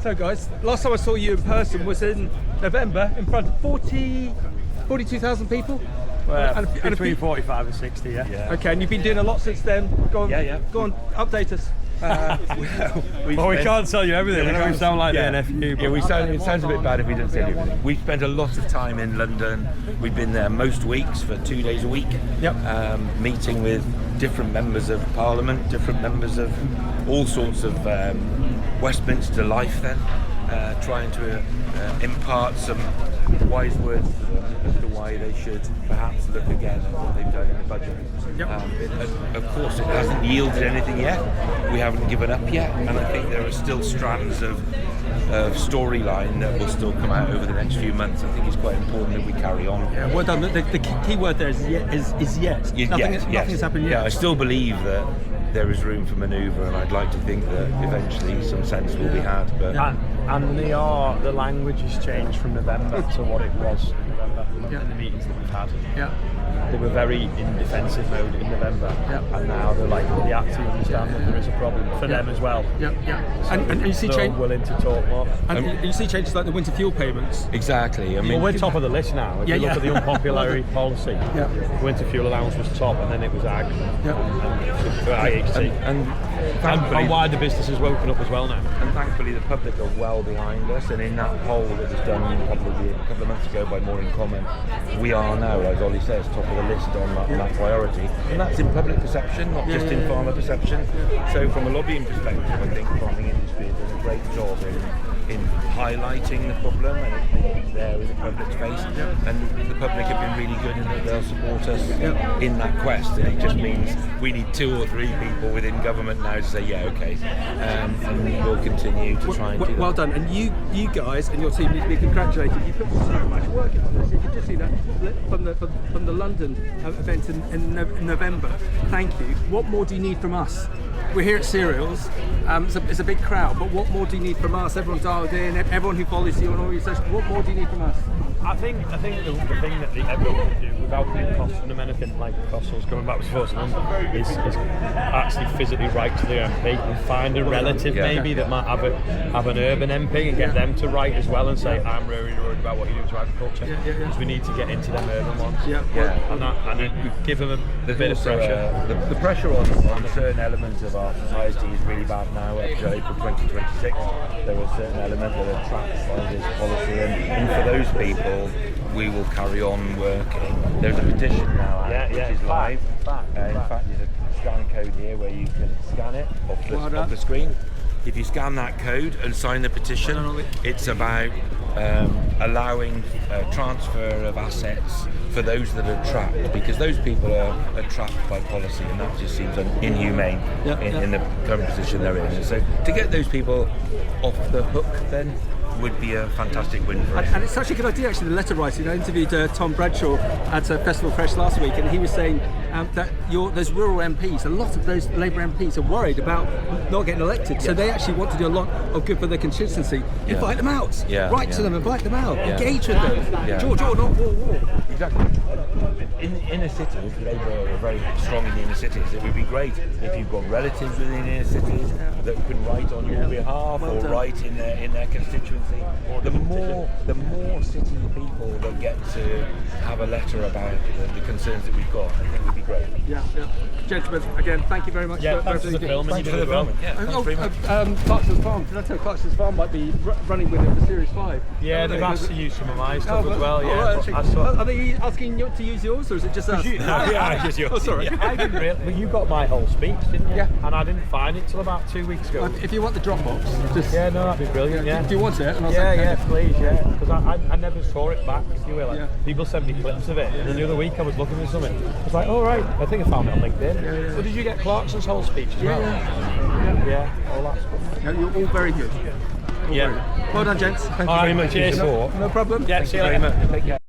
So guys, last time I saw you in person was in November in front of 42,000 people? Well, between 45 and 60, yeah. Okay, and you've been doing a lot since then. Go on, Go on, update us. Well, we can't tell you everything. We sound like the NFU. Yeah, it sounds a bit bad if we don't tell you everything. We've spent a lot of time in London. We've been there most weeks for 2 days a week. Meeting with different members of Parliament, different members of all sorts of Westminster life then, trying to impart some wise words to them as to why they should perhaps look again at what they've done in the budget. Of course, it hasn't yielded anything yet. We haven't given up yet, and I think there are still strands of storyline that will still come out over the next few months. I think it's quite important that we carry on. Yeah, well done. The key word there is yet. Nothing's happened yet. Yeah, I still believe that there is room for manoeuvre, and I'd like to think that eventually some sense will be had. But and the language has changed from November to what it was in November in the meetings that we've had. They were very in defensive mode in November, and now they're like they actually understand that there is a problem for them as well. So and you see change willing to talk more. And you see changes like the winter fuel payments. Exactly. I mean, we're top of the list now. If you look at the unpopularity policy, winter fuel allowance was top, and then it was ag for IHT. And why the business has woken up as well now. And thankfully the public are well behind us, and in that poll that was done a couple of months ago by Maureen Comment, we are now, as Olly says, top of the list on that priority, and that's in public perception, not just in farmer perception. So from a lobbying perspective, I think the farming industry has done a great job in highlighting the problem, and it's there in the public's face, and the public have been really good in that they'll support us in that quest, and it just means we need 2 or 3 people within government now to say and we'll continue to try and do that. Well done, and you guys and your team need to be congratulated. You put so much work into this. You can just see that from the London event in November. Thank you. What more do you need from us? We're here at Cereals. It's a big crowd, but what more do you need from us? Everyone's dialed in, everyone who follows you on all your social. What more do you need from us? I think the thing that everyone can do without being costing them anything, like Costco's going back to force is actually physically write to the MP and find a relative maybe that might have an urban MP and get them to write as well and say, I'm really worried about what you do to agriculture, because we need to get into them urban ones. And give them a bit of pressure. The pressure on certain elements of our society is really bad now. Up to April 2026, there are certain elements that are trapped by this policy, and for those people, we will carry on working. There's a petition now which is live. In fact, there's a scan code here where you can scan it off the screen. If you scan that code and sign the petition, it's about allowing transfer of assets for those that are trapped, because those people are trapped by policy, and that just seems inhumane in the current position they're in. And so to get those people off the hook then would be a fantastic win for us. And it's such a good idea, actually, the letter writing. I interviewed Tom Bradshaw at Festival Fresh last week, and he was saying that there's rural MPs, a lot of those Labour MPs are worried about not getting elected, so they actually want to do a lot of good for their constituency. Invite them out, write to them, invite them out, engage with them. George, not war. Exactly. In inner cities, Labour are very strong in the inner cities. It would be great if you've got relatives within inner cities that can write on your behalf or write in their constituency. The more city people that get to have a letter about the concerns that we've got, I think would be great. Gentlemen, again, thank you very much. Thanks for the film. Thanks for the film. Thanks very much. Clarkson's Farm. Did I tell Clarkson's Farm might be running with it for Series 5? Yeah, they've asked to use some of my stuff as well. Are they asking you to use yours, or is it just us? Just yours. Oh, sorry. I didn't really. Well, you got my whole speech, didn't you? And I didn't find it till about 2 weeks ago. If you want the Dropbox, just that'd be brilliant. Do you want it? And I'll please, because I never saw it back. You were people sent me clips of it, and then the other week I was looking for something. I was like, all right, I think I found it on LinkedIn. So did you get Clarkson's whole speech as well? All that stuff. You're all very good. Well done, gents. Thank you very much. Cheers. No problem. See you later. Take care.